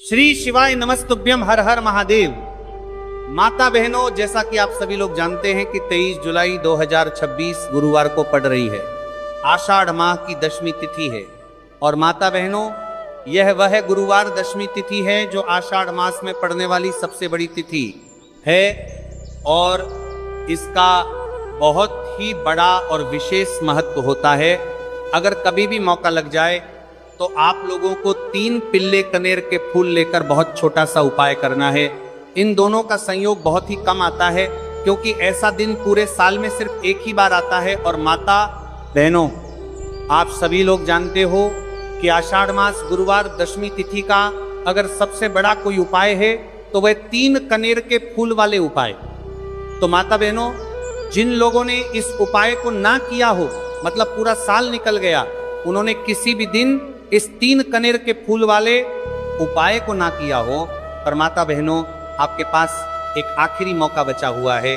श्री शिवाय नमस्तुभ्यम, हर हर महादेव। माता बहनों, जैसा कि आप सभी लोग जानते हैं कि 23 जुलाई 2026 गुरुवार को पड़ रही है। आषाढ़ माह की दशमी तिथि है। और माता बहनों, यह वह गुरुवार दशमी तिथि है जो आषाढ़ मास में पड़ने वाली सबसे बड़ी तिथि है और इसका बहुत ही बड़ा और विशेष महत्व होता है। अगर कभी भी मौका लग जाए तो आप लोगों को 3 पिल्ले कनेर के फूल लेकर बहुत छोटा सा उपाय करना है। इन दोनों का संयोग बहुत ही कम आता है क्योंकि ऐसा दिन पूरे साल में सिर्फ एक ही बार आता है। और माता बहनों, आप सभी लोग जानते हो कि आषाढ़ मास गुरुवार दशमी तिथि का अगर सबसे बड़ा कोई उपाय है तो वह 3 कनेर के फूल वाले उपाय। तो माता बहनों, जिन लोगों ने इस उपाय को ना किया हो, मतलब पूरा साल निकल गया, उन्होंने किसी भी दिन इस 3 कनेर के फूल वाले उपाय को ना किया हो, पर माता बहनों, आपके पास एक आखिरी मौका बचा हुआ है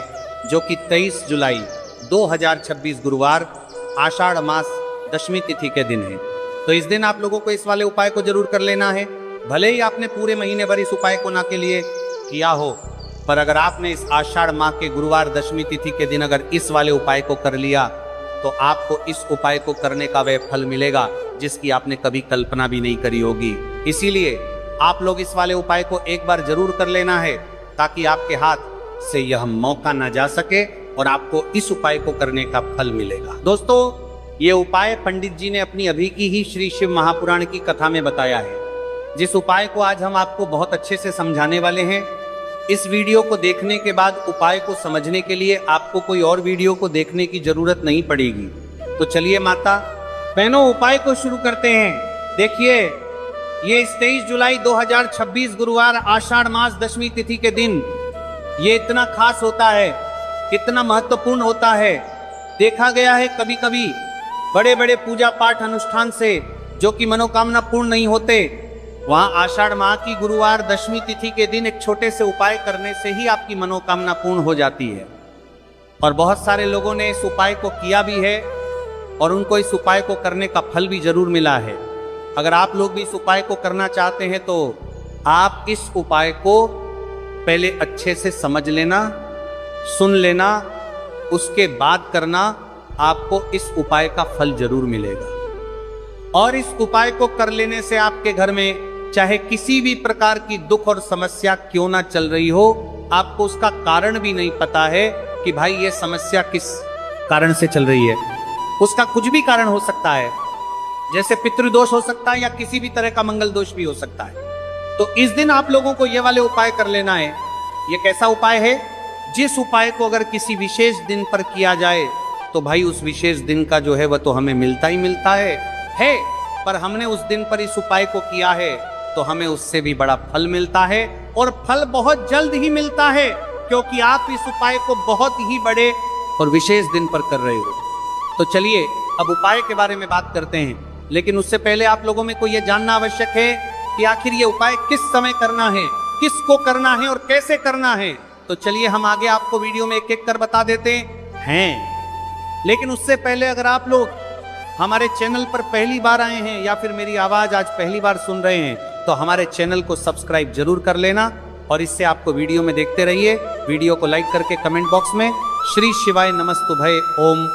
जो कि 23 जुलाई 2026 गुरुवार आषाढ़ मास दशमी तिथि के दिन है। तो इस दिन आप लोगों को इस वाले उपाय को जरूर कर लेना है। भले ही आपने पूरे महीने भर इस उपाय को ना के लिए किया हो, पर अगर आपने इस आषाढ़ माह के गुरुवार दशमी तिथि के दिन अगर इस वाले उपाय को कर लिया तो आपको इस उपाय को करने का वह फल मिलेगा जिसकी आपने कभी कल्पना भी नहीं करी होगी। इसीलिए आप लोग इस वाले उपाय को एक बार जरूर कर लेना है ताकि आपके हाथ से यह मौका ना जा सके और आपको इस उपाय को करने का फल मिलेगा। दोस्तों, ये उपाय पंडित जी ने अपनी अभी की ही श्री शिव महापुराण की कथा में बताया है, जिस उपाय को आज हम आपको बहुत अच्छे से समझाने वाले हैं। इस वीडियो को देखने के बाद उपाय को समझने के लिए आपको कोई और वीडियो को देखने की जरूरत नहीं पड़ेगी। तो चलिए माता बहनों, उपाय को शुरू करते हैं। देखिए, ये 23 जुलाई 2026 गुरुवार आषाढ़ मास दशमी तिथि के दिन ये इतना खास होता है, इतना महत्वपूर्ण होता है। देखा गया है कभी कभी बड़े बड़े पूजा पाठ अनुष्ठान से जो कि मनोकामना पूर्ण नहीं होते, वहां आषाढ़ माह की गुरुवार दशमी तिथि के दिन एक छोटे से उपाय करने से ही आपकी मनोकामना पूर्ण हो जाती है। और बहुत सारे लोगों ने इस उपाय को किया भी है और उनको इस उपाय को करने का फल भी जरूर मिला है। अगर आप लोग भी इस उपाय को करना चाहते हैं तो आप इस उपाय को पहले अच्छे से समझ लेना, सुन लेना, उसके बाद करना। आपको इस उपाय का फल जरूर मिलेगा। और इस उपाय को कर लेने से आपके घर में चाहे किसी भी प्रकार की दुख और समस्या क्यों ना चल रही हो, आपको उसका कारण भी नहीं पता है कि भाई ये समस्या किस कारण से चल रही है। उसका कुछ भी कारण हो सकता है, जैसे पितृदोष हो सकता है या किसी भी तरह का मंगल दोष भी हो सकता है। तो इस दिन आप लोगों को ये वाले उपाय कर लेना है। ये कैसा उपाय है? जिस उपाय को अगर किसी विशेष दिन पर किया जाए तो भाई उस विशेष दिन का जो है वह तो हमें मिलता ही मिलता है, पर हमने उस दिन पर इस उपाय को किया है तो हमें उससे भी बड़ा फल मिलता है। और फल बहुत जल्द ही मिलता है क्योंकि आप इस उपाय को बहुत ही बड़े और विशेष दिन पर कर रहे हो। तो चलिए अब उपाय के बारे में बात करते हैं, लेकिन उससे पहले आप लोगों में को यह जानना आवश्यक है कि आखिर ये उपाय किस समय करना है, किसको करना है और कैसे करना है। तो चलिए हम आगे आपको वीडियो में एक एक कर बता देते हैं। लेकिन उससे पहले अगर आप लोग हमारे चैनल पर पहली बार आए हैं या फिर मेरी आवाज आज पहली बार सुन रहे हैं तो हमारे चैनल को सब्सक्राइब जरूर कर लेना और इससे आपको वीडियो में देखते रहिए। वीडियो को लाइक करके कमेंट बॉक्स में श्री शिवाय नमस्तुभय ओम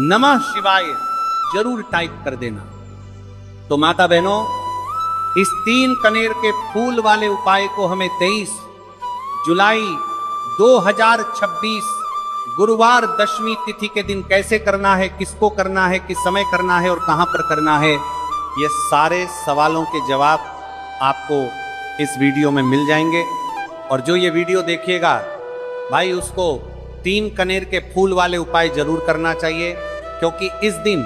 नमः शिवाय जरूर टाइप कर देना। तो माता बहनों, इस 3 कनेर के फूल वाले उपाय को हमें 23 जुलाई 2026 गुरुवार दशमी तिथि के दिन कैसे करना है, किसको करना है, किस समय करना है और कहां पर करना है, ये सारे सवालों के जवाब आपको इस वीडियो में मिल जाएंगे। और जो ये वीडियो देखिएगा भाई, उसको 3 कनेर के फूल वाले उपाय जरूर करना चाहिए क्योंकि इस दिन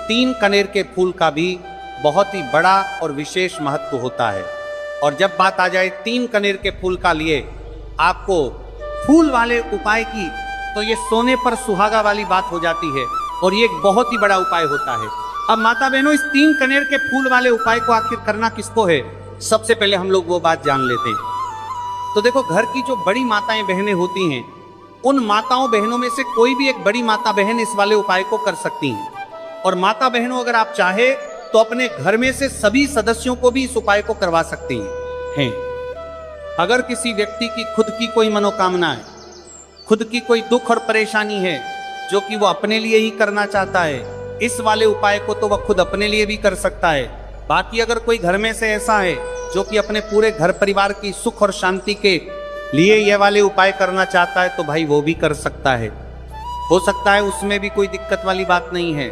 3 कनेर के फूल का भी बहुत ही बड़ा और विशेष महत्व होता है। और जब बात आ जाए 3 कनेर के फूल का लिए आपको फूल वाले उपाय की, तो ये सोने पर सुहागा वाली बात हो जाती है और ये एक बहुत ही बड़ा उपाय होता है। अब माता बहनों, इस 3 कनेर के फूल वाले उपाय को आखिर करना किसको है, सबसे पहले हम लोग वो बात जान लेते हैं। तो देखो, घर की जो बड़ी माताएं बहनें होती हैं, उन माताओं बहनों में से कोई भी एक बड़ी माता बहन इस वाले उपाय को कर सकती हैं। और माता बहनों, अगर आप चाहे तो अपने घर में से सभी सदस्यों को भी इस उपाय को करवा सकती हैं। हैं। अगर किसी व्यक्ति की खुद की कोई मनोकामना है, खुद की कोई दुख और परेशानी है जो कि वो अपने लिए ही करना चाहता है, इस वाले उपाय को तो वह खुद अपने लिए भी कर सकता है। बाकी अगर कोई घर में से ऐसा है जो कि अपने पूरे घर परिवार की सुख और शांति के लिए यह वाले उपाय करना चाहता है, तो भाई वो भी कर सकता है। हो सकता है उसमें भी कोई दिक्कत वाली बात नहीं है।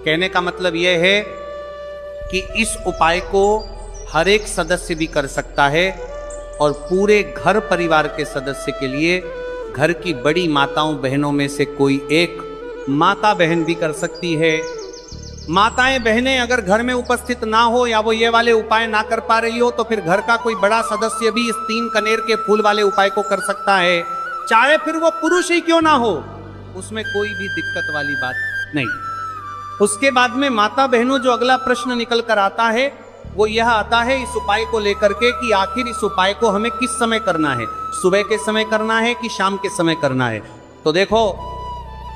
कहने का मतलब यह है कि इस उपाय को हर एक सदस्य भी कर सकता है और पूरे घर परिवार के सदस्य के लिए घर की बड़ी माताओं बहनों में से कोई एक माता बहन भी कर सकती है। माताएं बहनें अगर घर में उपस्थित ना हो या वो ये वाले उपाय ना कर पा रही हो, तो फिर घर का कोई बड़ा सदस्य भी इस 3 कनेर के फूल वाले उपाय को कर सकता है, चाहे फिर वो पुरुष ही क्यों ना हो, उसमें कोई भी दिक्कत वाली बात नहीं। उसके बाद में माता बहनों जो अगला प्रश्न निकल कर आता है वो यह आता है इस उपाय को लेकर के कि आखिर इस उपाय को हमें किस समय करना है, सुबह के समय करना है कि शाम के समय करना है। तो देखो,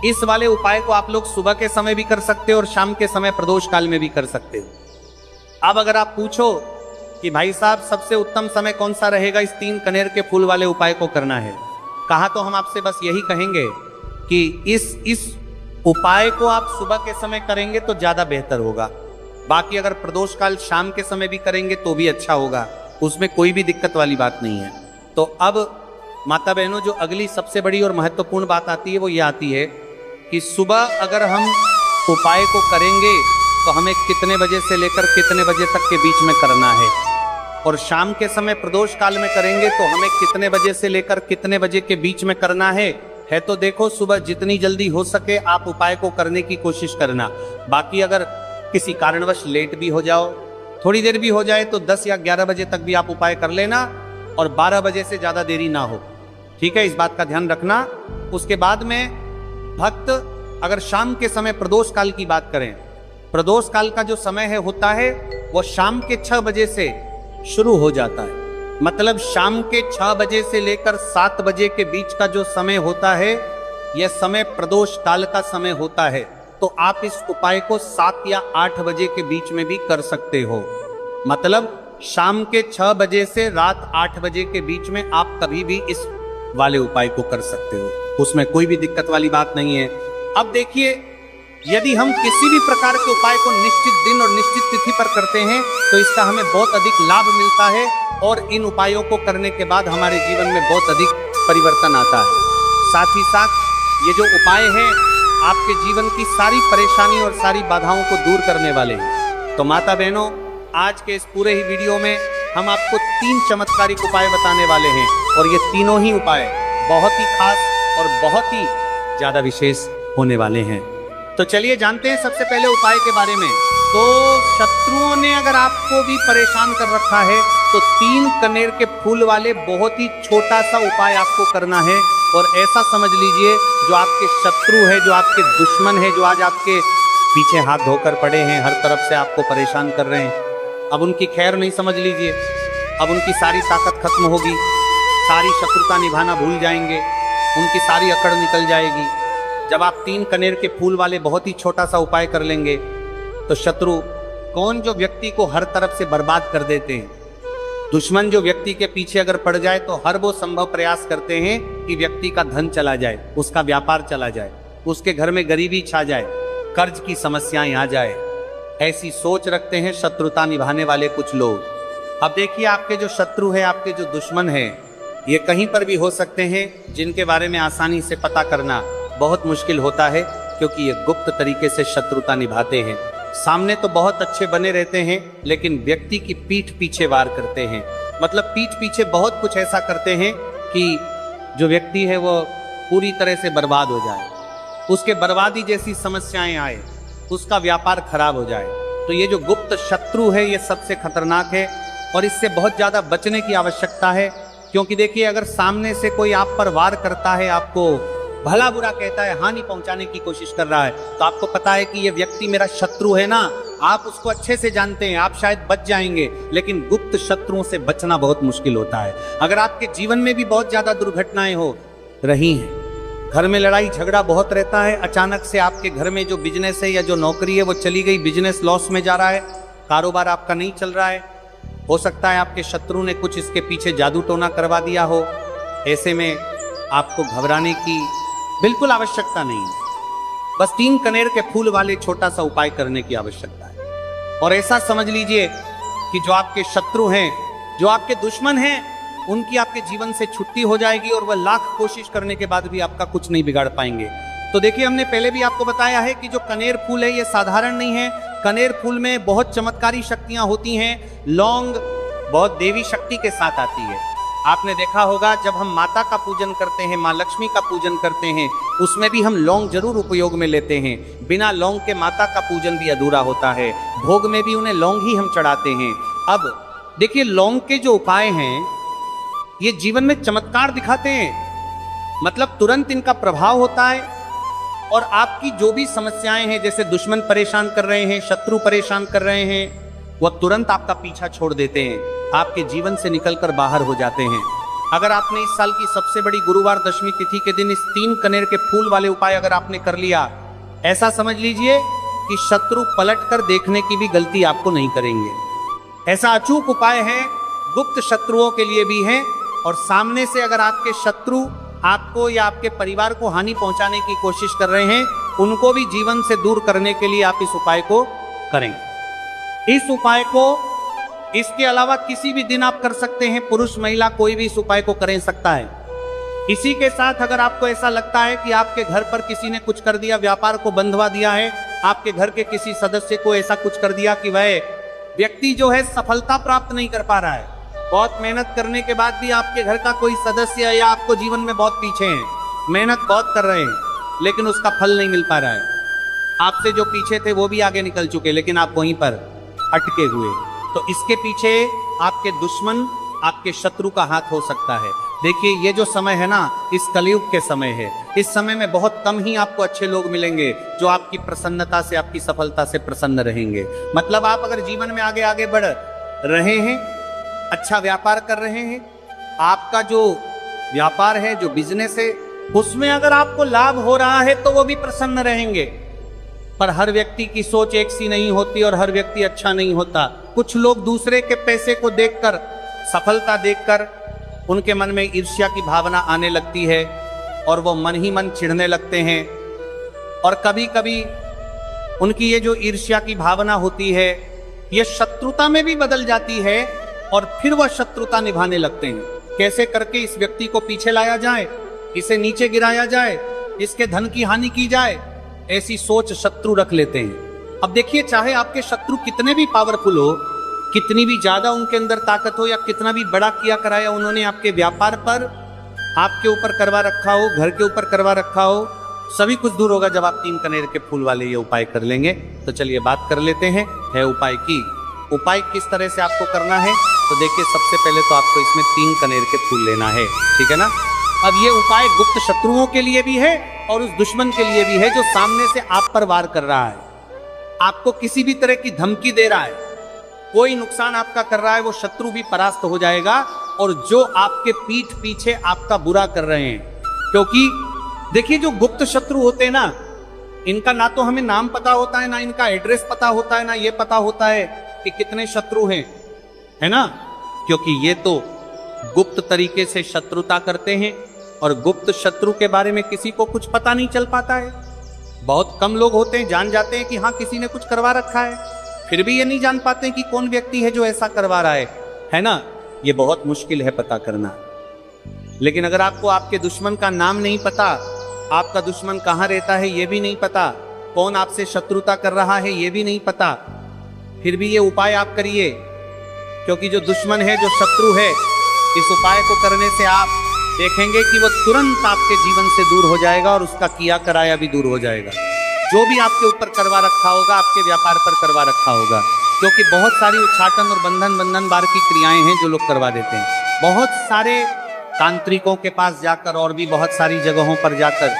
इस वाले उपाय को आप लोग सुबह के समय भी कर सकते हो और शाम के समय प्रदोष काल में भी कर सकते हो। अब अगर आप पूछो कि भाई साहब सबसे उत्तम समय कौन सा रहेगा इस 3 कनेर के फूल वाले उपाय को करना है, कहा तो हम आपसे बस यही कहेंगे कि इस उपाय को आप सुबह के समय करेंगे तो ज्यादा बेहतर होगा। बाकी अगर प्रदोष काल शाम के समय भी करेंगे तो भी अच्छा होगा, उसमें कोई भी दिक्कत वाली बात नहीं है। तो अब माता बहनों जो अगली सबसे बड़ी और महत्वपूर्ण बात आती है वो ये आती है कि सुबह अगर हम उपाय को करेंगे तो हमें कितने बजे से लेकर कितने बजे तक के बीच में करना है, और शाम के समय प्रदोष काल में करेंगे तो हमें कितने बजे से लेकर कितने बजे के बीच में करना है। तो देखो, सुबह जितनी जल्दी हो सके आप उपाय को करने की कोशिश करना। बाकी अगर किसी कारणवश लेट भी हो जाओ, थोड़ी देर भी हो जाए, तो 10 या 11 बजे तक भी आप उपाय कर लेना और 12 बजे से ज्यादा देरी ना हो। ठीक है, इस बात का ध्यान रखना। उसके बाद में भक्त अगर शाम के समय प्रदोष काल की बात करें, प्रदोष काल का जो समय है होता है वो शाम के 6 बजे से शुरू हो जाता है। मतलब शाम के 6 बजे से लेकर 7 बजे के बीच का जो समय होता है यह समय प्रदोष काल का समय होता है। तो आप इस उपाय को 7 या 8 बजे के बीच में भी कर सकते हो। मतलब शाम के 6 बजे से रात 8 बजे के बीच में आप कभी भी इस वाले उपाय को कर सकते हो, उसमें कोई भी दिक्कत वाली बात नहीं है। अब देखिए, यदि हम किसी भी प्रकार के उपाय को निश्चित दिन और निश्चित तिथि पर करते हैं तो इसका हमें बहुत अधिक लाभ मिलता है और इन उपायों को करने के बाद हमारे जीवन में बहुत अधिक परिवर्तन आता है। साथ ही साथ ये जो उपाय हैं आपके जीवन की सारी परेशानी और सारी बाधाओं को दूर करने वाले हैं। तो माता बहनों, आज के इस पूरे ही वीडियो में हम आपको 3 चमत्कारिक उपाय बताने वाले हैं और ये तीनों ही उपाय बहुत ही खास और बहुत ही ज्यादा विशेष होने वाले हैं। तो चलिए जानते हैं सबसे पहले उपाय के बारे में। तो शत्रुओं ने अगर आपको भी परेशान कर रखा है तो 3 कनेर के फूल वाले बहुत ही छोटा सा उपाय आपको करना है। और ऐसा समझ लीजिए, जो आपके शत्रु है, जो आपके दुश्मन है, जो आज आपके पीछे हाथ धोकर पड़े हैं, हर तरफ से आपको परेशान कर रहे हैं, अब उनकी खैर नहीं समझ लीजिए। अब उनकी सारी ताकत खत्म होगी, सारी शत्रुता निभाना भूल जाएंगे, उनकी सारी अकड़ निकल जाएगी। जब आप 3 कनेर के फूल वाले बहुत ही छोटा सा उपाय कर लेंगे तो शत्रु कौन जो व्यक्ति को हर तरफ से बर्बाद कर देते हैं, दुश्मन जो व्यक्ति के पीछे अगर पड़ जाए तो हर वो संभव प्रयास करते हैं कि व्यक्ति का धन चला जाए, उसका व्यापार चला जाए, उसके घर में गरीबी छा जाए, कर्ज की समस्याएं आ जाए। ऐसी सोच रखते हैं शत्रुता निभाने वाले कुछ लोग। अब देखिए, आपके जो शत्रु है, आपके जो दुश्मन है, ये कहीं पर भी हो सकते हैं, जिनके बारे में आसानी से पता करना बहुत मुश्किल होता है, क्योंकि ये गुप्त तरीके से शत्रुता निभाते हैं। सामने तो बहुत अच्छे बने रहते हैं, लेकिन व्यक्ति की पीठ पीछे वार करते हैं। मतलब पीठ पीछे बहुत कुछ ऐसा करते हैं कि जो व्यक्ति है वो पूरी तरह से बर्बाद हो जाए, उसके बर्बादी जैसी समस्याएं आए, उसका व्यापार खराब हो जाए। तो ये जो गुप्त शत्रु है ये सबसे खतरनाक है और इससे बहुत ज़्यादा बचने की आवश्यकता है। क्योंकि देखिए, अगर सामने से कोई आप पर वार करता है, आपको भला बुरा कहता है, हानि पहुंचाने की कोशिश कर रहा है, तो आपको पता है कि ये व्यक्ति मेरा शत्रु है ना, आप उसको अच्छे से जानते हैं, आप शायद बच जाएंगे। लेकिन गुप्त शत्रुओं से बचना बहुत मुश्किल होता है। अगर आपके जीवन में भी बहुत ज्यादा दुर्घटनाएं हो रही हैं, घर में लड़ाई झगड़ा बहुत रहता है, अचानक से आपके घर में जो बिजनेस है या जो नौकरी है वो चली गई, बिजनेस लॉस में जा रहा है, कारोबार आपका नहीं चल रहा है, हो सकता है आपके शत्रु ने कुछ इसके पीछे जादू टोना करवा दिया हो। ऐसे में आपको घबराने की बिल्कुल आवश्यकता नहीं, बस 3 कनेर के फूल वाले छोटा सा उपाय करने की आवश्यकता है। और ऐसा समझ लीजिए कि जो आपके शत्रु हैं, जो आपके दुश्मन हैं, उनकी आपके जीवन से छुट्टी हो जाएगी और वह लाख कोशिश करने के बाद भी आपका कुछ नहीं बिगाड़ पाएंगे। तो देखिए, हमने पहले भी आपको बताया है कि जो कनेर फूल है ये साधारण नहीं है। कनेर फूल में बहुत चमत्कारी शक्तियां होती हैं। लौंग बहुत देवी शक्ति के साथ आती है। आपने देखा होगा जब हम माता का पूजन करते हैं, माँ लक्ष्मी का पूजन करते हैं, उसमें भी हम लौंग जरूर उपयोग में लेते हैं। बिना लौंग के माता का पूजन भी अधूरा होता है। भोग में भी उन्हें लौंग ही हम चढ़ाते हैं। अब देखिए, लौंग के जो उपाय हैं ये जीवन में चमत्कार दिखाते हैं, मतलब तुरंत इनका प्रभाव होता है और आपकी जो भी समस्याएं हैं, जैसे दुश्मन परेशान कर रहे हैं, शत्रु परेशान कर रहे हैं, वह तुरंत आपका पीछा छोड़ देते हैं, आपके जीवन से निकलकर बाहर हो जाते हैं। अगर आपने इस साल की सबसे बड़ी गुरुवार दशमी तिथि के दिन इस 3 कनेर के फूल वाले उपाय अगर आपने कर लिया, ऐसा समझ लीजिए कि शत्रु पलट कर देखने की भी गलती आपको नहीं करेंगे। ऐसा अचूक उपाय है, गुप्त शत्रुओं के लिए भी है, और सामने से अगर आपके शत्रु आपको या आपके परिवार को हानि पहुंचाने की कोशिश कर रहे हैं, उनको भी जीवन से दूर करने के लिए आप इस उपाय को करें। इस उपाय को इसके अलावा किसी भी दिन आप कर सकते हैं। पुरुष महिला कोई भी इस उपाय को कर सकता है। इसी के साथ अगर आपको ऐसा लगता है कि आपके घर पर किसी ने कुछ कर दिया, व्यापार को बंधवा दिया है, आपके घर के किसी सदस्य को ऐसा कुछ कर दिया कि वह व्यक्ति जो है सफलता प्राप्त नहीं कर पा रहा है, बहुत मेहनत करने के बाद भी आपके घर का कोई सदस्य या आपको जीवन में बहुत पीछे हैं, मेहनत बहुत कर रहे हैं लेकिन उसका फल नहीं मिल पा रहा है, आपसे जो पीछे थे वो भी आगे निकल चुके लेकिन आप वहीं पर अटके हुए, तो इसके पीछे आपके दुश्मन, आपके शत्रु का हाथ हो सकता है। देखिए, ये जो समय है ना, इस कलयुग के समय है। इस समय में बहुत कम ही आपको अच्छे लोग मिलेंगे जो आपकी प्रसन्नता से, आपकी सफलता से प्रसन्न रहेंगे। मतलब आप अगर जीवन में आगे आगे बढ़ रहे हैं, अच्छा व्यापार कर रहे हैं, आपका जो व्यापार है, जो बिजनेस है, उसमें अगर आपको लाभ हो रहा है तो वो भी प्रसन्न रहेंगे। पर हर व्यक्ति की सोच एक सी नहीं होती और हर व्यक्ति अच्छा नहीं होता। कुछ लोग दूसरे के पैसे को देखकर, सफलता देखकर उनके मन में ईर्ष्या की भावना आने लगती है और वो मन ही मन चिढ़ने लगते हैं, और कभी कभी उनकी ये जो ईर्ष्या की भावना होती है ये शत्रुता में भी बदल जाती है और फिर वह शत्रुता निभाने लगते हैं। कैसे करके इस व्यक्ति को पीछे लाया जाए, इसे नीचे गिराया जाए, इसके धन की हानि की जाए, ऐसी सोच शत्रु रख लेते हैं। अब देखिए, चाहे आपके शत्रु कितने भी पावरफुल हो, कितनी भी ज्यादा उनके अंदर ताकत हो, या कितना भी बड़ा किया कराया उन्होंने आपके व्यापार पर, आपके ऊपर करवा रखा हो, घर के ऊपर करवा रखा हो, सभी कुछ दूर होगा जब आप 3 कनेर के फूल वाले ये उपाय कर लेंगे। तो चलिए बात कर लेते हैं है उपाय की। उपाय किस तरह से आपको करना है, तो देखिए, सबसे पहले तो आपको इसमें 3 कनेर के फूल लेना है, ठीक है ना। अब ये उपाय गुप्त शत्रुओं के लिए भी है और उस दुश्मन के लिए भी है जो सामने से आप पर वार कर रहा है, आपको किसी भी तरह की धमकी दे रहा है, कोई नुकसान आपका कर रहा है, वो शत्रु भी परास्त हो जाएगा। और जो आपके पीठ पीछे आपका बुरा कर रहे हैं, क्योंकि देखिए, जो गुप्त शत्रु होते हैं ना, इनका ना तो हमें नाम पता होता है, ना इनका एड्रेस पता होता है, ना ये पता होता है कि कितने शत्रु हैं, है ना, क्योंकि ये तो गुप्त तरीके से शत्रुता करते हैं और गुप्त शत्रु के बारे में किसी को कुछ पता नहीं चल पाता है। बहुत कम लोग होते हैं, जान जाते हैं कि हाँ किसी ने कुछ करवा रखा है, फिर भी ये नहीं जान पाते कि कौन व्यक्ति है जो ऐसा करवा रहा है ना। ये बहुत मुश्किल है पता करना। लेकिन अगर आपको आपके दुश्मन का नाम नहीं पता, आपका दुश्मन कहाँ रहता है ये भी नहीं पता, कौन आपसे शत्रुता कर रहा है ये भी नहीं पता, फिर भी ये उपाय आप करिए, क्योंकि जो दुश्मन है, जो शत्रु है, इस उपाय को करने से आप देखेंगे कि वो तुरंत आपके जीवन से दूर हो जाएगा और उसका किया कराया भी दूर हो जाएगा। जो भी आपके ऊपर करवा रखा होगा, आपके व्यापार पर करवा रखा होगा, क्योंकि बहुत सारी उच्चाटन और बंधन बार की क्रियाएं हैं जो लोग करवा देते हैं। बहुत सारे तांत्रिकों के पास जाकर और भी बहुत सारी जगहों पर जाकर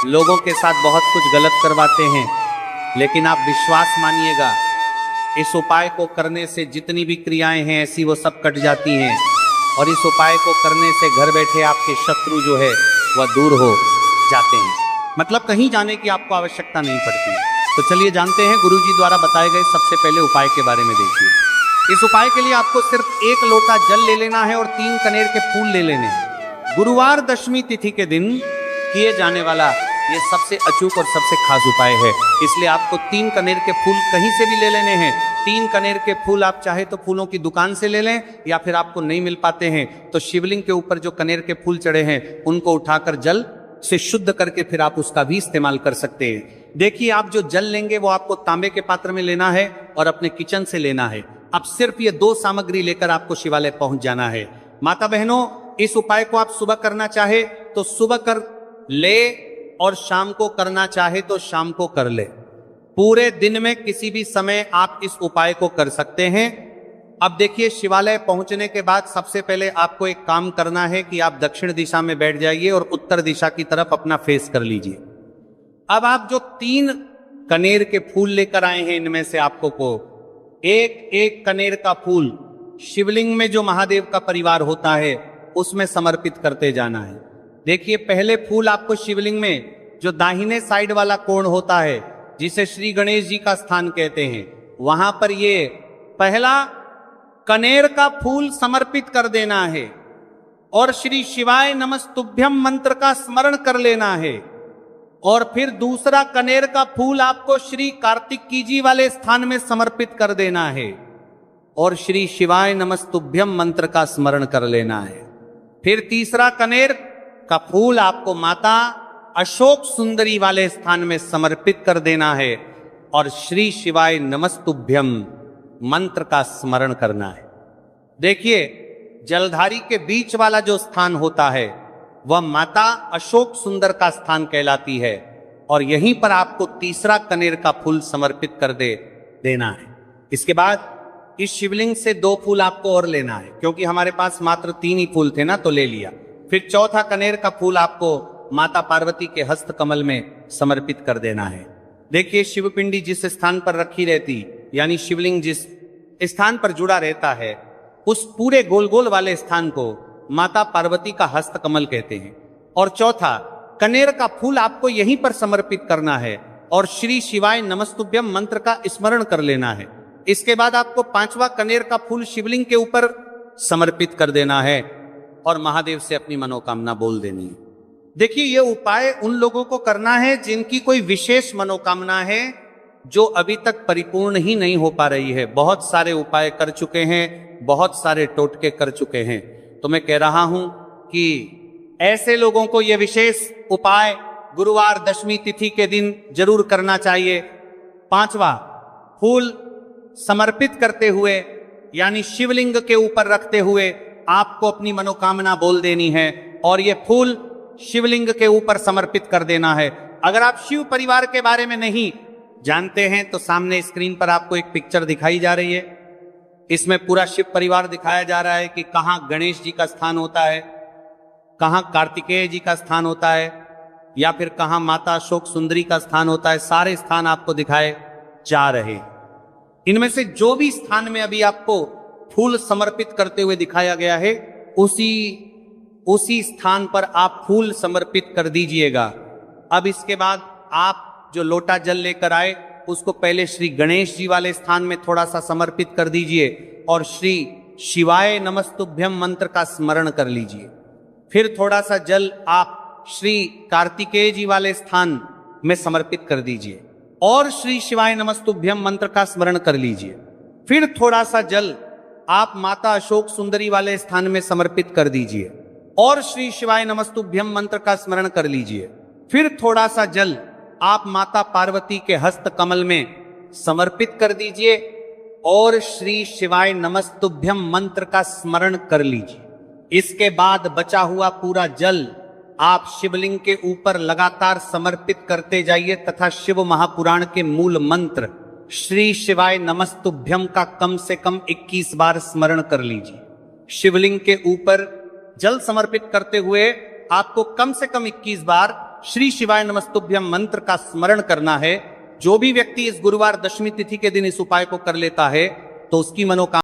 लोगों के साथ बहुत कुछ गलत करवाते हैं। लेकिन आप विश्वास मानिएगा, इस उपाय को करने से जितनी भी क्रियाएं हैं ऐसी वो सब कट जाती हैं, और इस उपाय को करने से घर बैठे आपके शत्रु जो है वह दूर हो जाते हैं। मतलब कहीं जाने की आपको आवश्यकता नहीं पड़ती। तो चलिए जानते हैं गुरुजी द्वारा बताए गए सबसे पहले उपाय के बारे में। देखिए, इस उपाय के लिए आपको सिर्फ 1 लोटा जल ले लेना है और 3 कनेर के फूल ले लेने हैं। गुरुवार दशमी तिथि के दिन किए जाने वाला ये सबसे अचूक और सबसे खास उपाय है, इसलिए आपको 3 कनेर के फूल कहीं से भी ले लेने हैं। 3 कनेर के फूल आप चाहे तो फूलों की दुकान से ले लें, या फिर आपको नहीं मिल पाते हैं तो शिवलिंग के ऊपर जो कनेर के फूल चढ़े हैं उनको उठाकर जल से शुद्ध करके फिर आप उसका भी इस्तेमाल कर सकते हैं। देखिए, आप जो जल लेंगे वो आपको तांबे के पात्र में लेना है और अपने किचन से लेना है। अब सिर्फ ये 2 सामग्री लेकर आपको शिवालय पहुंच जाना है। माता बहनों, इस उपाय को आप सुबह करना चाहे तो सुबह कर ले और शाम को करना चाहे तो शाम को कर ले। पूरे दिन में किसी भी समय आप इस उपाय को कर सकते हैं। अब देखिए, शिवालय पहुंचने के बाद सबसे पहले आपको एक काम करना है कि आप दक्षिण दिशा में बैठ जाइए और उत्तर दिशा की तरफ अपना फेस कर लीजिए। अब आप जो 3 कनेर के फूल लेकर आए हैं, इनमें से आपको को एक कनेर का फूल शिवलिंग में जो महादेव का परिवार होता है उसमें समर्पित करते जाना है। देखिए, पहले फूल आपको शिवलिंग में जो दाहिने साइड वाला कोण होता है, जिसे श्री गणेश जी का स्थान कहते हैं, वहां पर ये पहला कनेर का फूल समर्पित कर देना है और श्री शिवाय नमस्तुभ्यम मंत्र का स्मरण कर लेना है। और फिर दूसरा कनेर का फूल आपको श्री कार्तिकी जी वाले स्थान में समर्पित कर देना है और श्री शिवाय नमस्तुभ्यम मंत्र का स्मरण कर लेना है। फिर तीसरा कनेर का फूल आपको माता अशोक सुंदरी वाले स्थान में समर्पित कर देना है और श्री शिवाय नमस्तुभ्यम मंत्र का स्मरण करना है। देखिए, जलधारी के बीच वाला जो स्थान होता है वह माता अशोक सुंदर का स्थान कहलाती है और यहीं पर आपको तीसरा कनेर का फूल समर्पित कर देना है। इसके बाद इस शिवलिंग से 2 फूल आपको और लेना है, क्योंकि हमारे पास मात्र 3 ही फूल थे ना, तो ले लिया। फिर चौथा कनेर का फूल आपको माता पार्वती के हस्त कमल में समर्पित कर देना है। देखिए, शिवपिंडी जिस स्थान पर रखी रहती, यानी शिवलिंग जिस स्थान पर जुड़ा रहता है, उस पूरे गोल गोल वाले स्थान को माता पार्वती का हस्त कमल कहते हैं। और चौथा कनेर का फूल आपको यहीं पर समर्पित करना है और श्री शिवाय नमस्तुभ्यम मंत्र का स्मरण कर लेना है। इसके बाद आपको 5वां कनेर का फूल शिवलिंग के ऊपर समर्पित कर देना है और महादेव से अपनी मनोकामना बोल देनी है। देखिए, ये उपाय उन लोगों को करना है जिनकी कोई विशेष मनोकामना है जो अभी तक परिपूर्ण ही नहीं हो पा रही है। बहुत सारे उपाय कर चुके हैं, बहुत सारे टोटके कर चुके हैं, तो मैं कह रहा हूं कि ऐसे लोगों को यह विशेष उपाय गुरुवार दशमी तिथि के दिन जरूर करना चाहिए। 5वां फूल समर्पित करते हुए, यानी शिवलिंग के ऊपर रखते हुए आपको अपनी मनोकामना बोल देनी है और यह फूल शिवलिंग के ऊपर समर्पित कर देना है। अगर आप शिव परिवार के बारे में नहीं जानते हैं तो सामने स्क्रीन पर आपको एक पिक्चर दिखाई जा रही है। इसमें पूरा शिव परिवार दिखाया जा रहा है कि कहां गणेश जी का स्थान होता है, कहां कार्तिकेय जी का स्थान होता है, या फिर कहां माता अशोक सुंदरी का स्थान होता है। सारे स्थान आपको दिखाए जा रहे। इनमें से जो भी स्थान में अभी आपको फूल समर्पित करते हुए दिखाया गया है, उसी स्थान पर आप फूल समर्पित कर दीजिएगा। अब इसके बाद आप जो लोटा जल लेकर आए उसको पहले श्री गणेश जी वाले स्थान में थोड़ा सा समर्पित कर दीजिए और श्री शिवाय नमस्तुभ्यम मंत्र का स्मरण कर लीजिए। फिर थोड़ा सा जल आप श्री कार्तिकेय जी वाले स्थान में समर्पित कर दीजिए और श्री शिवाय नमस्तुभ्यम मंत्र का स्मरण कर लीजिए। फिर थोड़ा सा जल आप माता अशोक सुंदरी वाले स्थान में समर्पित कर दीजिए और श्री शिवाय नमस्तुभ्यम मंत्र का स्मरण कर लीजिए। फिर थोड़ा सा जल आप माता पार्वती के हस्त कमल में समर्पित कर दीजिए और श्री शिवाय नमस्तुभ्यम मंत्र का स्मरण कर लीजिए। इसके बाद बचा हुआ पूरा जल आप शिवलिंग के ऊपर लगातार समर्पित करते जाइए तथा शिव महापुराण के मूल मंत्र श्री शिवाय नमस्तुभ्यम का कम से कम 21 बार स्मरण कर लीजिए। शिवलिंग के ऊपर जल समर्पित करते हुए आपको कम से कम 21 बार श्री शिवाय नमस्तुभ्यम मंत्र का स्मरण करना है। जो भी व्यक्ति इस गुरुवार दशमी तिथि के दिन इस उपाय को कर लेता है तो उसकी मनोकामना